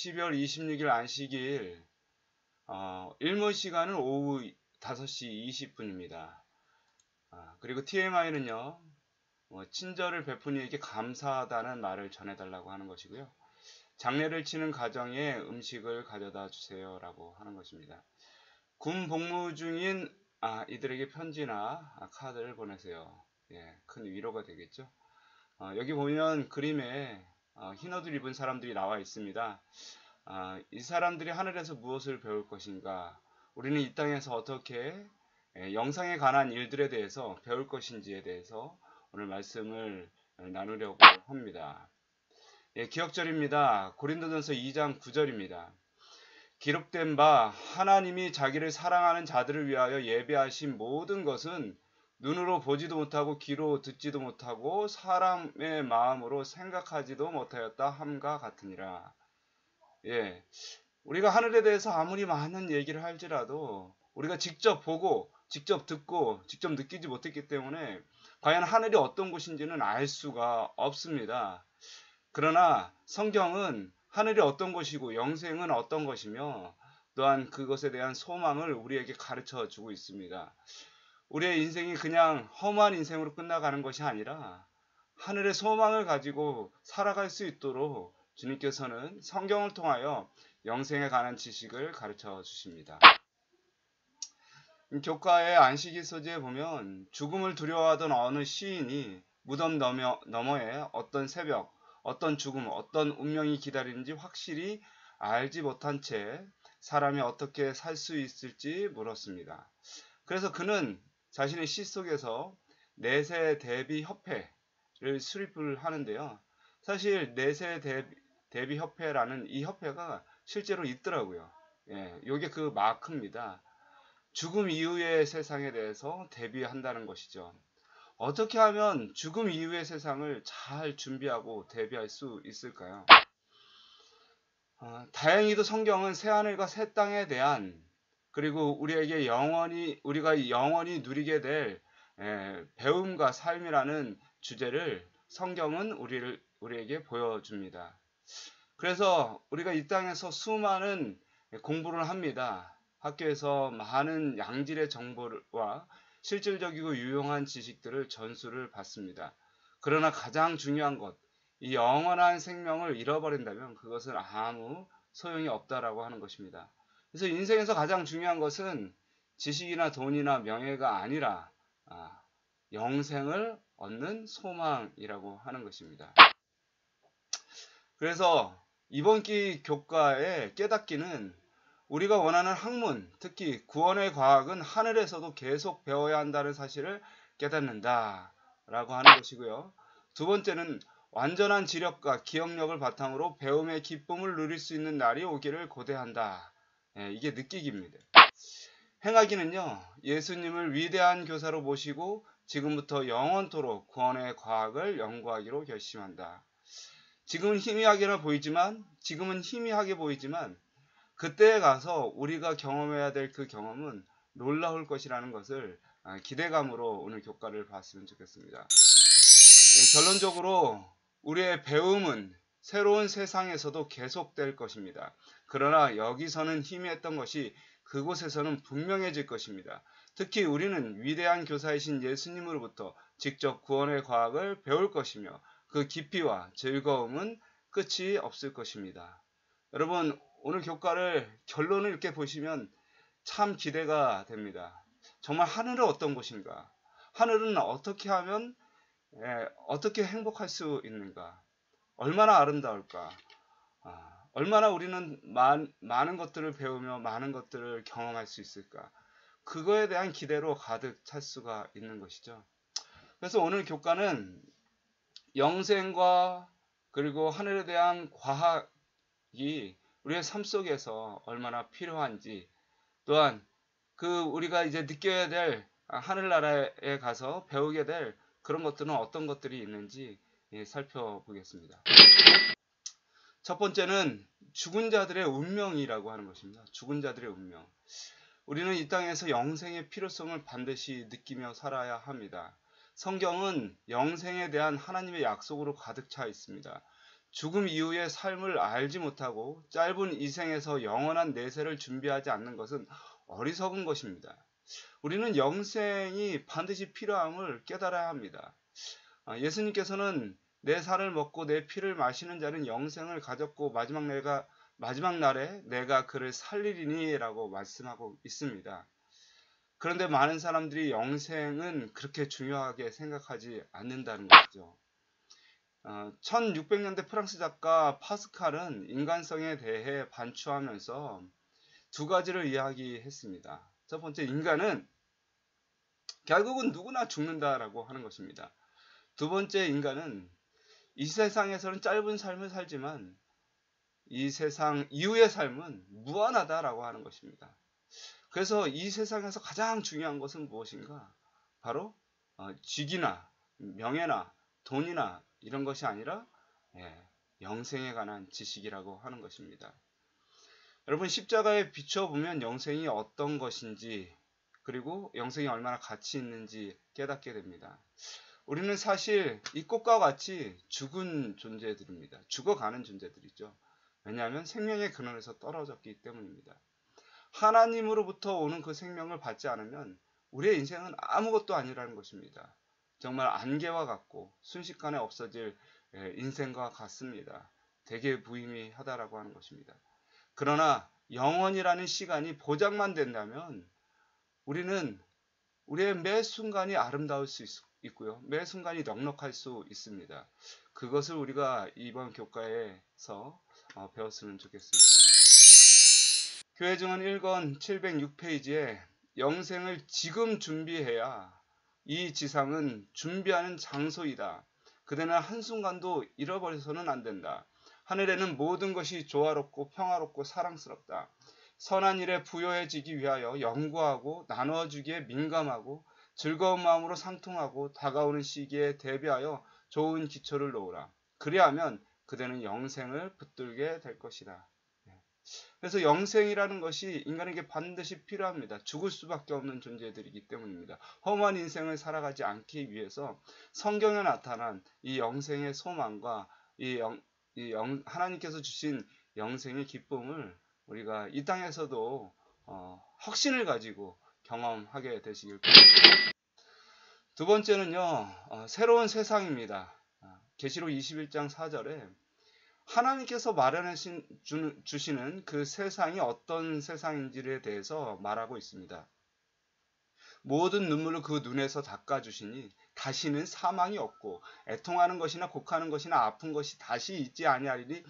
12월 26일 안식일 일몰 시간은 오후 5시 20분입니다. 그리고 TMI는요, 친절을 베푼 이에게 감사하다는 말을 전해달라고 하는 것이고요. 장례를 치는 가정에 음식을 가져다 주세요 라고 하는 것입니다. 군 복무 중인 이들에게 편지나 카드를 보내세요. 예, 큰 위로가 되겠죠. 여기 보면 그림에 흰 옷을 입은 사람들이 나와 있습니다. 이 사람들이 하늘에서 무엇을 배울 것인가, 우리는 이 땅에서 어떻게 영상에 관한 일들에 대해서 배울 것인지에 대해서 오늘 말씀을 나누려고 합니다. 예, 기억절입니다. 고린도전서 2장 9절입니다. 기록된 바 하나님이 자기를 사랑하는 자들을 위하여 예배하신 모든 것은 눈으로 보지도 못하고 귀로 듣지도 못하고 사람의 마음으로 생각하지도 못하였다 함과 같으니라. 예, 우리가 하늘에 대해서 아무리 많은 얘기를 할지라도 우리가 직접 보고 직접 듣고 직접 느끼지 못했기 때문에 과연 하늘이 어떤 곳인지는 알 수가 없습니다. 그러나 성경은 하늘이 어떤 것이고 영생은 어떤 것이며 또한 그것에 대한 소망을 우리에게 가르쳐 주고 있습니다. 우리의 인생이 그냥 험한 인생으로 끝나가는 것이 아니라 하늘의 소망을 가지고 살아갈 수 있도록 주님께서는 성경을 통하여 영생에 관한 지식을 가르쳐 주십니다. 교과의 안식일 소재에 보면 죽음을 두려워하던 어느 시인이 무덤 너머에 어떤 새벽, 어떤 죽음, 어떤 운명이 기다리는지 확실히 알지 못한 채 사람이 어떻게 살 수 있을지 물었습니다. 그래서 그는 자신의 시 속에서 내세 대비 협회를 수립을 하는데요. 사실 내세 대비 협회라는 이 협회가 실제로 있더라고요. 예, 요게 그 마크입니다. 죽음 이후의 세상에 대해서 대비한다는 것이죠. 어떻게 하면 죽음 이후의 세상을 잘 준비하고 대비할 수 있을까요? 다행히도 성경은 새하늘과 새 땅에 대한, 그리고 우리가 영원히 누리게 될 배움과 삶이라는 주제를 성경은 우리에게 보여줍니다. 그래서 우리가 이 땅에서 수많은 공부를 합니다. 학교에서 많은 양질의 정보와 실질적이고 유용한 지식들을 전수를 받습니다. 그러나 가장 중요한 것, 이 영원한 생명을 잃어버린다면 그것은 아무 소용이 없다라고 하는 것입니다. 그래서 인생에서 가장 중요한 것은 지식이나 돈이나 명예가 아니라 영생을 얻는 소망이라고 하는 것입니다. 그래서 이번 기 교과의 깨닫기는 우리가 원하는 학문, 특히 구원의 과학은 하늘에서도 계속 배워야 한다는 사실을 깨닫는다 라고 하는 것이고요. 두 번째는 완전한 지력과 기억력을 바탕으로 배움의 기쁨을 누릴 수 있는 날이 오기를 고대한다. 이게 느끼기입니다. 행하기는요, 예수님을 위대한 교사로 모시고 지금부터 영원토록 구원의 과학을 연구하기로 결심한다. 지금은 희미하게 보이지만 그때에 가서 우리가 경험해야 될 그 경험은 놀라울 것이라는 것을 기대감으로 오늘 교과를 봤으면 좋겠습니다. 결론적으로 우리의 배움은 새로운 세상에서도 계속될 것입니다. 그러나 여기서는 희미했던 것이 그곳에서는 분명해질 것입니다. 특히 우리는 위대한 교사이신 예수님으로부터 직접 구원의 과학을 배울 것이며 그 깊이와 즐거움은 끝이 없을 것입니다. 여러분, 오늘 교과를 결론을 이렇게 보시면 참 기대가 됩니다. 정말 하늘은 어떤 곳인가? 하늘은 어떻게 하면 어떻게 행복할 수 있는가? 얼마나 아름다울까? 얼마나 우리는 많은 것들을 배우며 많은 것들을 경험할 수 있을까? 그거에 대한 기대로 가득 찰 수가 있는 것이죠. 그래서 오늘 교과는 영생과 그리고 하늘에 대한 과학이 우리의 삶 속에서 얼마나 필요한지, 또한 우리가 이제 느껴야 될 하늘나라에 가서 배우게 될 그런 것들은 어떤 것들이 있는지 살펴보겠습니다. 첫 번째는 죽은 자들의 운명이라고 하는 것입니다. 죽은 자들의 운명. 우리는 이 땅에서 영생의 필요성을 반드시 느끼며 살아야 합니다. 성경은 영생에 대한 하나님의 약속으로 가득 차 있습니다. 죽음 이후의 삶을 알지 못하고 짧은 이 생에서 영원한 내세를 준비하지 않는 것은 어리석은 것입니다. 우리는 영생이 반드시 필요함을 깨달아야 합니다. 예수님께서는 내 살을 먹고 내 피를 마시는 자는 영생을 가졌고 마지막 날에 내가 그를 살리리니 라고 말씀하고 있습니다. 그런데 많은 사람들이 영생은 그렇게 중요하게 생각하지 않는다는 거죠. 1600년대 프랑스 작가 파스칼은 인간성에 대해 반추하면서 두 가지를 이야기했습니다. 첫 번째, 인간은 결국은 누구나 죽는다라고 하는 것입니다. 두 번째, 인간은 이 세상에서는 짧은 삶을 살지만 이 세상 이후의 삶은 무한하다라고 하는 것입니다. 그래서 이 세상에서 가장 중요한 것은 무엇인가? 바로 직이나 명예나 돈이나 이런 것이 아니라 영생에 관한 지식이라고 하는 것입니다. 여러분, 십자가에 비춰보면 영생이 어떤 것인지 그리고 영생이 얼마나 가치 있는지 깨닫게 됩니다. 우리는 사실 이 꽃과 같이 죽은 존재들입니다. 죽어가는 존재들이죠. 왜냐하면 생명의 근원에서 떨어졌기 때문입니다. 하나님으로부터 오는 그 생명을 받지 않으면 우리의 인생은 아무것도 아니라는 것입니다. 정말 안개와 같고 순식간에 없어질 인생과 같습니다. 되게 무의미하다라고 하는 것입니다. 그러나 영원이라는 시간이 보장만 된다면 우리는 우리의 매 순간이 아름다울 수 있고요. 매 순간이 넉넉할 수 있습니다. 그것을 우리가 이번 교과에서 배웠으면 좋겠습니다. 교회증언 1권 706페이지에 영생을 지금 준비해야 이 지상은 준비하는 장소이다. 그대는 한순간도 잃어버려서는 안 된다. 하늘에는 모든 것이 조화롭고 평화롭고 사랑스럽다. 선한 일에 부여해지기 위하여 연구하고 나누어주기에 민감하고 즐거운 마음으로 상통하고 다가오는 시기에 대비하여 좋은 기초를 놓으라. 그리하면 그대는 영생을 붙들게 될 것이다. 그래서 영생이라는 것이 인간에게 반드시 필요합니다. 죽을 수밖에 없는 존재들이기 때문입니다. 험한 인생을 살아가지 않기 위해서 성경에 나타난 이 영생의 소망과 하나님께서 주신 영생의 기쁨을 우리가 이 땅에서도 확신을 가지고 경험하게 되시길 바랍니다. 두 번째는요, 새로운 세상입니다. 계시록 21장 4절에 하나님께서 마련해 주시는 그 세상이 어떤 세상인지에 대해서 말하고 있습니다. 모든 눈물을 그 눈에서 닦아주시니 다시는 사망이 없고 애통하는 것이나 곡하는 것이나 아픈 것이 다시 있지 아니하리니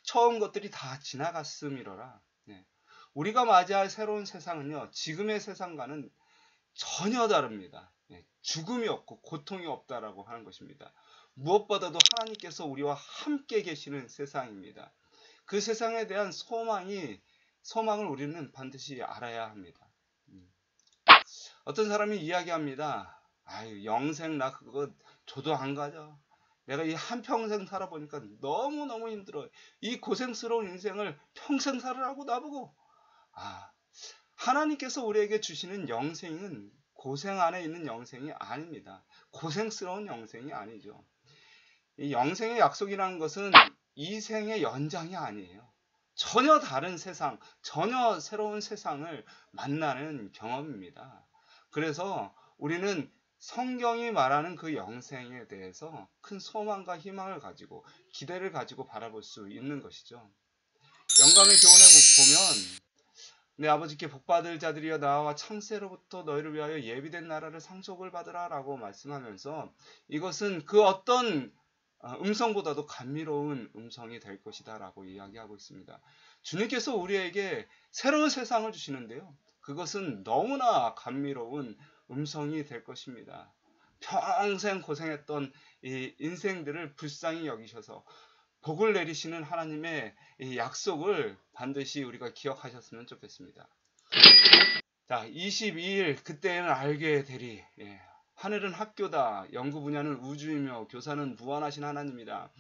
처음 것들이 다 지나갔음이로라. 우리가 맞이할 새로운 세상은요, 지금의 세상과는 전혀 다릅니다. 죽음이 없고 고통이 없다라고 하는 것입니다. 무엇보다도 하나님께서 우리와 함께 계시는 세상입니다. 그 세상에 대한 소망을 우리는 반드시 알아야 합니다. 어떤 사람이 이야기합니다. 아유, 영생 나 그거 저도 안 가져. 내가 이 한평생 살아보니까 너무너무 힘들어요. 이 고생스러운 인생을 평생 살으라고 나보고. 하나님께서 우리에게 주시는 영생은 고생 안에 있는 영생이 아닙니다. 고생스러운 영생이 아니죠. 이 영생의 약속이라는 것은 이 생의 연장이 아니에요. 전혀 다른 세상, 전혀 새로운 세상을 만나는 경험입니다. 그래서 우리는 성경이 말하는 그 영생에 대해서 큰 소망과 희망을 가지고 기대를 가지고 바라볼 수 있는 것이죠. 영감의 교훈에 보면 내 아버지께 복받을 자들이여 나와 창세로부터 너희를 위하여 예비된 나라를 상속을 받으라 라고 말씀하면서 이것은 그 어떤 음성보다도 감미로운 음성이 될 것이다 라고 이야기하고 있습니다. 주님께서 우리에게 새로운 세상을 주시는데요. 그것은 너무나 감미로운 음성이 될 것입니다. 평생 고생했던 이 인생들을 불쌍히 여기셔서 복을 내리시는 하나님의 이 약속을 반드시 우리가 기억하셨으면 좋겠습니다. 자, 22일 그때는 알게 되리. 하늘은 학교다. 연구 분야는 우주이며 교사는 무한하신 하나님이다.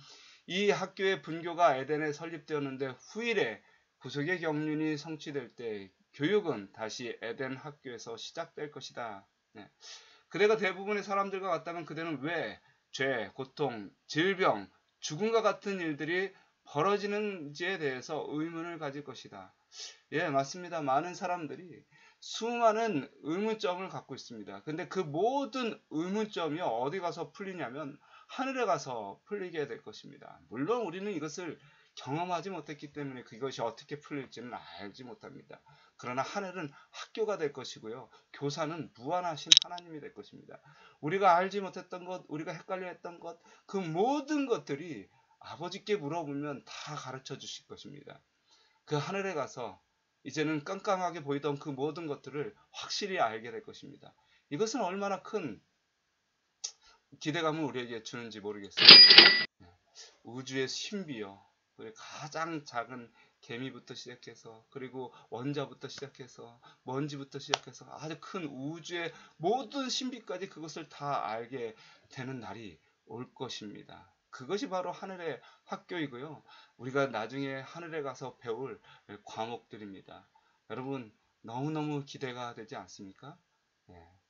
이 학교의 분교가 에덴에 설립되었는데 후일에 구속의 경륜이 성취될 때 교육은 다시 에덴 학교에서 시작될 것이다. 그대가 대부분의 사람들과 같다면 그대는 왜 죄, 고통, 질병, 죽음과 같은 일들이 벌어지는지에 대해서 의문을 가질 것이다. 예, 맞습니다. 많은 사람들이 수많은 의문점을 갖고 있습니다. 근데 그 모든 의문점이 어디 가서 풀리냐면 하늘에 가서 풀리게 될 것입니다. 물론 우리는 이것을 경험하지 못했기 때문에 그것이 어떻게 풀릴지는 알지 못합니다. 그러나 하늘은 학교가 될 것이고요. 교사는 무한하신 하나님이 될 것입니다. 우리가 알지 못했던 것, 우리가 헷갈려 했던 것, 그 모든 것들이 아버지께 물어보면 다 가르쳐 주실 것입니다. 그 하늘에 가서 이제는 깜깜하게 보이던 그 모든 것들을 확실히 알게 될 것입니다. 이것은 얼마나 큰 기대감을 우리에게 주는지 모르겠어요. 우주의 신비요. 가장 작은 개미부터 시작해서 그리고 원자부터 시작해서 먼지부터 시작해서 아주 큰 우주의 모든 신비까지 그것을 다 알게 되는 날이 올 것입니다. 그것이 바로 하늘의 학교이고요. 우리가 나중에 하늘에 가서 배울 과목들입니다. 여러분 너무너무 기대가 되지 않습니까?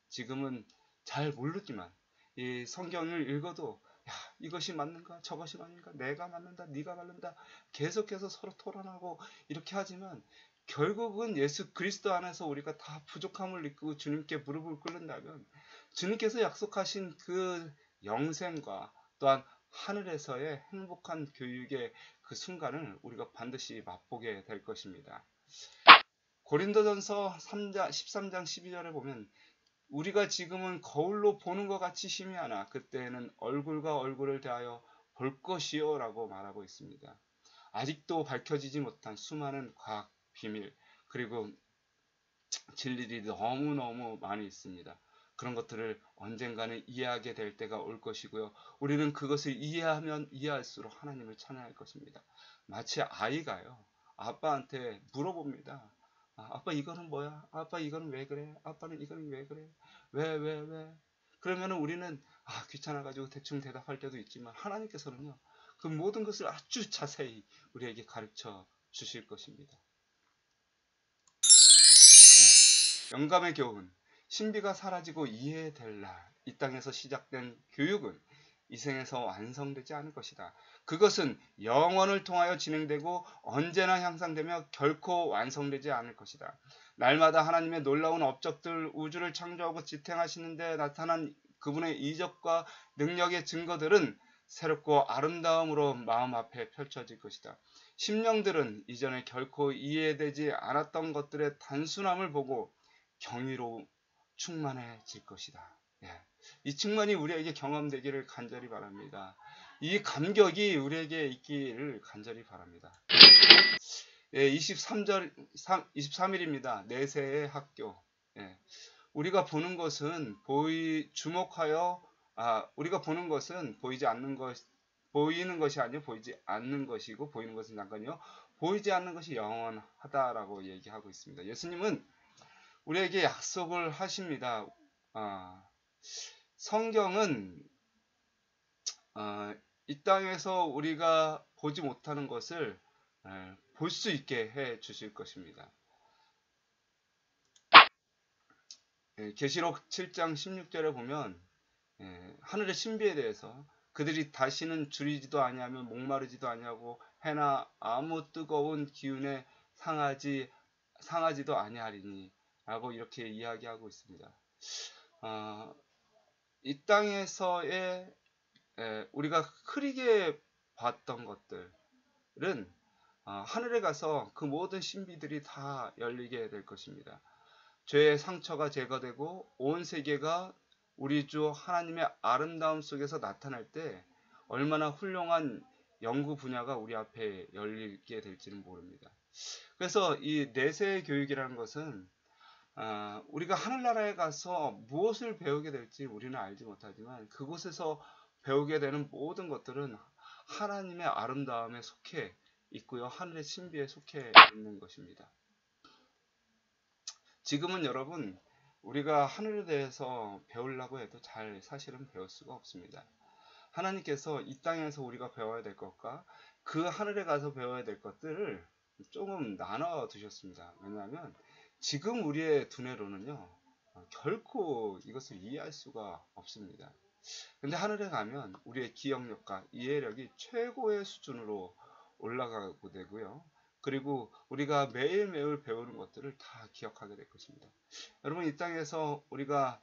지금은 잘 모르지만 이 성경을 읽어도 야, 이것이 맞는가 저것이 맞는가 내가 맞는다 네가 맞는다 계속해서 서로 토론하고 이렇게 하지만 결국은 예수 그리스도 안에서 우리가 다 부족함을 느끼고 주님께 무릎을 꿇는다면 주님께서 약속하신 그 영생과 또한 하늘에서의 행복한 교육의 그 순간을 우리가 반드시 맛보게 될 것입니다. 고린도전서 13장 12절에 보면 우리가 지금은 거울로 보는 것 같이 희미하나 그때에는 얼굴과 얼굴을 대하여 볼 것이요 라고 말하고 있습니다. 아직도 밝혀지지 못한 수많은 과학 비밀 그리고 진리들이 너무너무 많이 있습니다. 그런 것들을 언젠가는 이해하게 될 때가 올 것이고요. 우리는 그것을 이해하면 이해할수록 하나님을 찬양할 것입니다. 마치 아이가요. 아빠한테 물어봅니다. 아빠 이거는 뭐야? 아빠 이거는 왜 그래? 아빠는 이거는 왜 그래? 왜? 그러면 우리는 귀찮아가지고 대충 대답할 때도 있지만 하나님께서는요. 그 모든 것을 아주 자세히 우리에게 가르쳐 주실 것입니다. 영감의 교훈. 신비가 사라지고 이해될 날. 이 땅에서 시작된 교육은 이 생에서 완성되지 않을 것이다. 그것은 영원을 통하여 진행되고 언제나 향상되며 결코 완성되지 않을 것이다. 날마다 하나님의 놀라운 업적들, 우주를 창조하고 지탱하시는 데 나타난 그분의 이적과 능력의 증거들은 새롭고 아름다움으로 마음 앞에 펼쳐질 것이다. 심령들은 이전에 결코 이해되지 않았던 것들의 단순함을 보고 경이로 충만해질 것이다. 이 충만이 우리에게 경험되기를 간절히 바랍니다. 이 감격이 우리에게 있기를 간절히 바랍니다. 23일입니다. 내세의 학교. 우리가 보는 것은 우리가 보는 것은 보이는 것이 아니요 보이지 않는 것이고 보이는 것은 잠깐요 보이지 않는 것이 영원하다라고 얘기하고 있습니다. 예수님은 우리에게 약속을 하십니다. 성경은 이 땅에서 우리가 보지 못하는 것을 볼 수 있게 해 주실 것입니다. 계시록 7장 16절에 보면 하늘의 신비에 대해서 그들이 다시는 줄이지도 아니하며 목마르지도 아니하고 해나 아무 뜨거운 기운에 상하지도 아니하리니 라고 이렇게 이야기하고 있습니다. 이 땅에서의 우리가 흐리게 봤던 것들은 하늘에 가서 그 모든 신비들이 다 열리게 될 것입니다. 죄의 상처가 제거되고 온 세계가 우리 주 하나님의 아름다움 속에서 나타날 때 얼마나 훌륭한 연구 분야가 우리 앞에 열리게 될지는 모릅니다. 그래서 이 내세 교육이라는 것은 우리가 하늘나라에 가서 무엇을 배우게 될지 우리는 알지 못하지만 그곳에서 배우게 되는 모든 것들은 하나님의 아름다움에 속해 있고요. 하늘의 신비에 속해 있는 것입니다. 지금은 여러분 우리가 하늘에 대해서 배우려고 해도 사실은 배울 수가 없습니다. 하나님께서 이 땅에서 우리가 배워야 될 것과 그 하늘에 가서 배워야 될 것들을 조금 나눠 두셨습니다. 왜냐하면 지금 우리의 두뇌로는요 결코 이것을 이해할 수가 없습니다. 근데 하늘에 가면 우리의 기억력과 이해력이 최고의 수준으로 올라가고 되고요. 그리고 우리가 매일매일 배우는 것들을 다 기억하게 될 것입니다. 여러분, 이 땅에서 우리가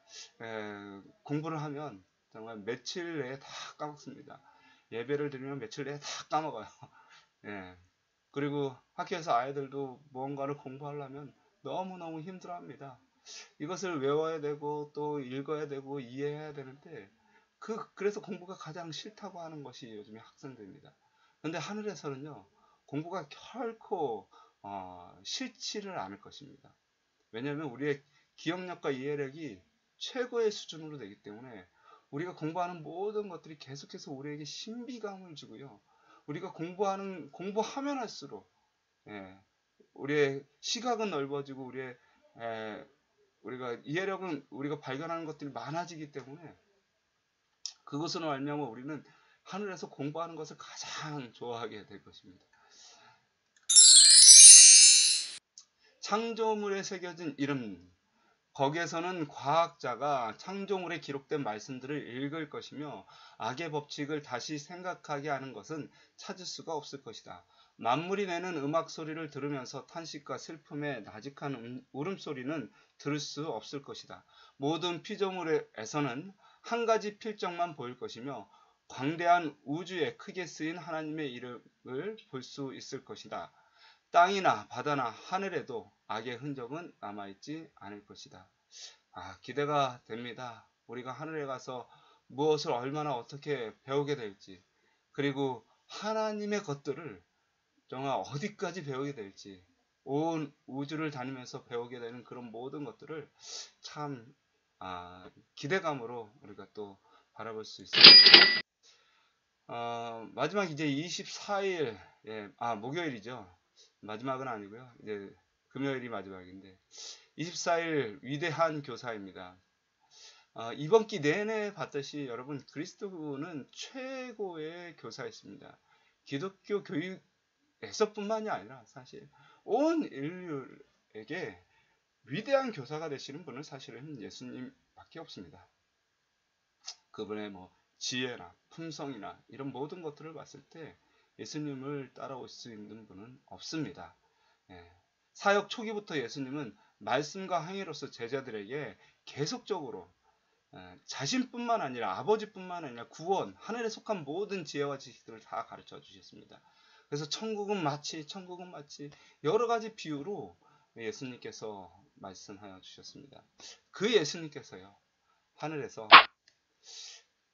공부를 하면 정말 며칠 내에 다 까먹습니다. 예배를 드리면 며칠 내에 다 까먹어요. 예. 그리고 학교에서 아이들도 무언가를 공부하려면 너무너무 힘들어합니다. 이것을 외워야 되고 또 읽어야 되고 이해해야 되는데 그래서 공부가 가장 싫다고 하는 것이 요즘에 학생들입니다. 그런데 하늘에서는요, 공부가 결코 싫지를 않을 것입니다. 왜냐하면 우리의 기억력과 이해력이 최고의 수준으로 되기 때문에 우리가 공부하는 모든 것들이 계속해서 우리에게 신비감을 주고요. 우리가 공부하면 할수록 우리의 시각은 넓어지고 우리가 이해력은 우리가 발견하는 것들이 많아지기 때문에 그것으로 알면 우리는 하늘에서 공부하는 것을 가장 좋아하게 될 것입니다. 창조물에 새겨진 이름, 거기에서는 과학자가 창조물에 기록된 말씀들을 읽을 것이며 악의 법칙을 다시 생각하게 하는 것은 찾을 수가 없을 것이다. 만물이 내는 음악 소리를 들으면서 탄식과 슬픔의 나직한 울음소리는 들을 수 없을 것이다. 모든 피조물에서는 한 가지 필적만 보일 것이며 광대한 우주에 크게 쓰인 하나님의 이름을 볼 수 있을 것이다. 땅이나 바다나 하늘에도 악의 흔적은 남아있지 않을 것이다. 기대가 됩니다. 우리가 하늘에 가서 무엇을 얼마나 어떻게 배우게 될지, 그리고 하나님의 것들을 정말 어디까지 배우게 될지, 온 우주를 다니면서 배우게 되는 그런 모든 것들을 참 기대감으로 우리가 또 바라볼 수 있습니다. 마지막 이제 24일, 목요일이죠. 마지막은 아니고요. 이제 금요일이 마지막인데 24일 위대한 교사입니다. 이번 기 내내 봤듯이 여러분, 그리스도는 최고의 교사였습니다. 기독교 교육에서뿐만이 아니라 사실 온 인류에게 위대한 교사가 되시는 분은 사실은 예수님밖에 없습니다. 그분의 지혜나 품성이나 이런 모든 것들을 봤을 때 예수님을 따라올 수 있는 분은 없습니다. 사역 초기부터 예수님은 말씀과 행위로서 제자들에게 계속적으로 자신뿐만 아니라 아버지뿐만 아니라 구원, 하늘에 속한 모든 지혜와 지식들을 다 가르쳐 주셨습니다. 그래서 천국은 마치 여러 가지 비유로 예수님께서 말씀하여 주셨습니다. 그 예수님께서요, 하늘에서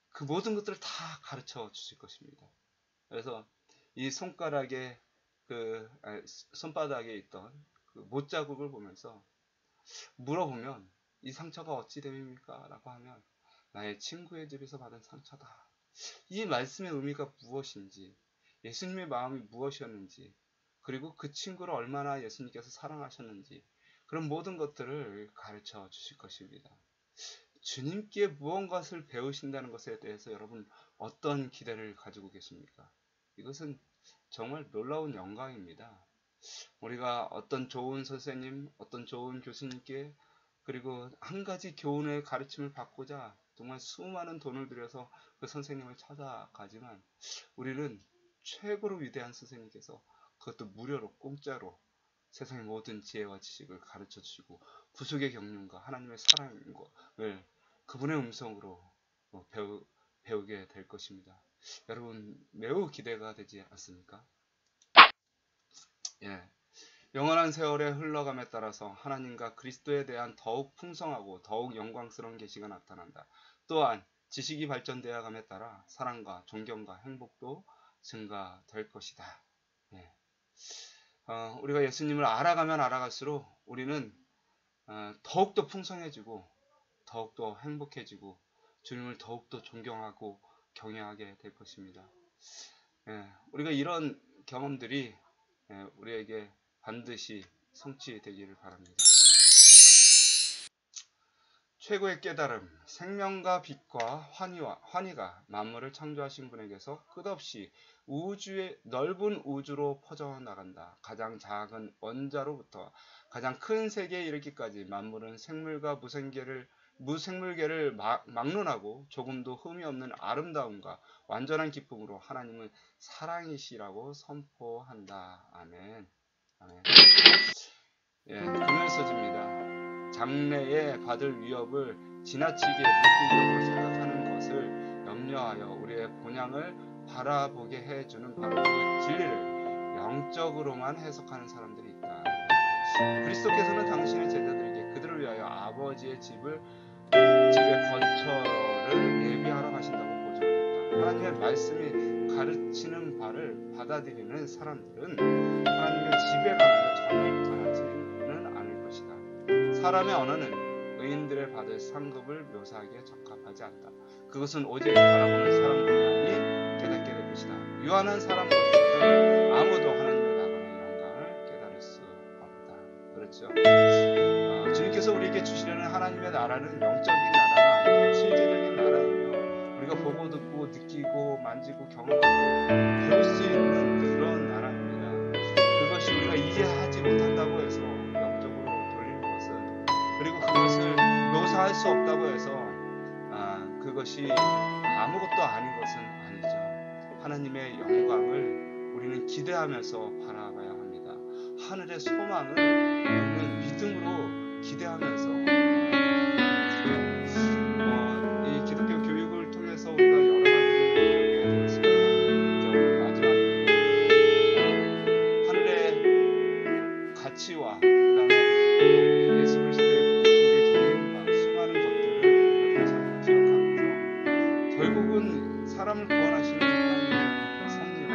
그 모든 것들을 다 가르쳐 주실 것입니다. 그래서 이 손바닥에 있던 그 못자국을 보면서 물어보면 이 상처가 어찌 됨입니까? 라고 하면 나의 친구의 집에서 받은 상처다. 이 말씀의 의미가 무엇인지, 예수님의 마음이 무엇이었는지, 그리고 그 친구를 얼마나 예수님께서 사랑하셨는지, 그런 모든 것들을 가르쳐 주실 것입니다. 주님께 무언가를 배우신다는 것에 대해서 여러분 어떤 기대를 가지고 계십니까? 이것은 정말 놀라운 영광입니다. 우리가 어떤 좋은 선생님, 어떤 좋은 교수님께, 그리고 한 가지 교훈의 가르침을 받고자 정말 수많은 돈을 들여서 그 선생님을 찾아가지만 우리는 최고로 위대한 선생님께서 그것도 무료로 공짜로 세상의 모든 지혜와 지식을 가르쳐 주시고 구속의 경륜과 하나님의 사랑을 그분의 음성으로 배우게 될 것입니다. 여러분, 매우 기대가 되지 않습니까? 영원한 세월의 흘러감에 따라서 하나님과 그리스도에 대한 더욱 풍성하고 더욱 영광스러운 계시가 나타난다. 또한 지식이 발전되어 감에 따라 사랑과 존경과 행복도 증가될 것이다. 우리가 예수님을 알아가면 알아갈수록 우리는 더욱더 풍성해지고 더욱더 행복해지고 주님을 더욱더 존경하고 경외하게 될 것입니다. 우리가 이런 경험들이 우리에게 반드시 성취되기를 바랍니다. 최고의 깨달음, 생명과 빛과 환희가 만물을 창조하신 분에게서 끝없이 넓은 우주로 퍼져나간다. 가장 작은 원자로부터 가장 큰 세계에 이르기까지 만물은 생물과 무생계를 무생물계를 막론하고 조금도 흠이 없는 아름다움과 완전한 기쁨으로 하나님은 사랑이시라고 선포한다. 아멘. 아멘. 예, 금연 써집니다. 장래에 받을 위협을 지나치게 물질적으로 생각하는 것을 염려하여 우리의 본향을 바라보게 해주는 바로 그 진리를 영적으로만 해석하는 사람들이 있다. 그리스도께서는 당신의 제자들에게 그들을 위하여 아버지의 집의 거처를 예비하러 가신다고 보증합니다. 하나님의 말씀이 가르치는 바를 받아들이는 사람들은 하나님의 집에 가는 전하지는 않을 것이다. 사람의 언어는 의인들의 받을 상급을 묘사하기에 적합하지 않다. 그것은 오직 바라보는 사람들만이 깨닫게 될 것이다. 유한한 사람으로서는 아무도 하나님의 나라의 영광을 깨달을 수 없다. 그렇죠. 주님께서 우리에게 주시려는 하나님의 나라는 영적인 나라가 아니고 실제적인 나라이며 우리가 보고 듣고 느끼고 만지고 경험하고 배울 수 있는 그런 나라입니다. 그것이 우리가 이해하지 못한다고 해서 영적으로 돌리는 것은, 그리고 그것을 묘사할 수 없다고 해서 그것이 아무것도 아닌 것은 아니죠. 하나님의 영광을 우리는 기대하면서 바라봐야 합니다. 하늘의 소망을 우리는 믿음으로 기대하면서 이 기독교 교육을 통해서 우리가 여러 가지를 배우게 되었습니다. 이제 오늘 마지막으로 하늘의 가치와 그 다음에 예수 그리스도의 복속의 경륜과 수많은 것들을 다시 한번 기억하면서 결국은 사람을 구원하시는 하나님의 섭리와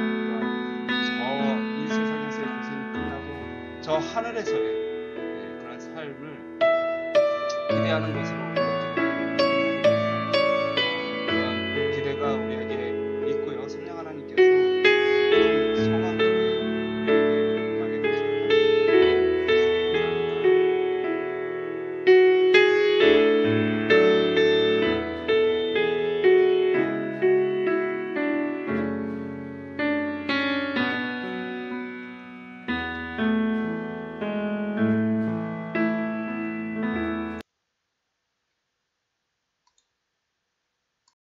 또한 이 세상에서의 고생이 끝나고 저 하늘에서의 그런 삶을 기대하는 것으로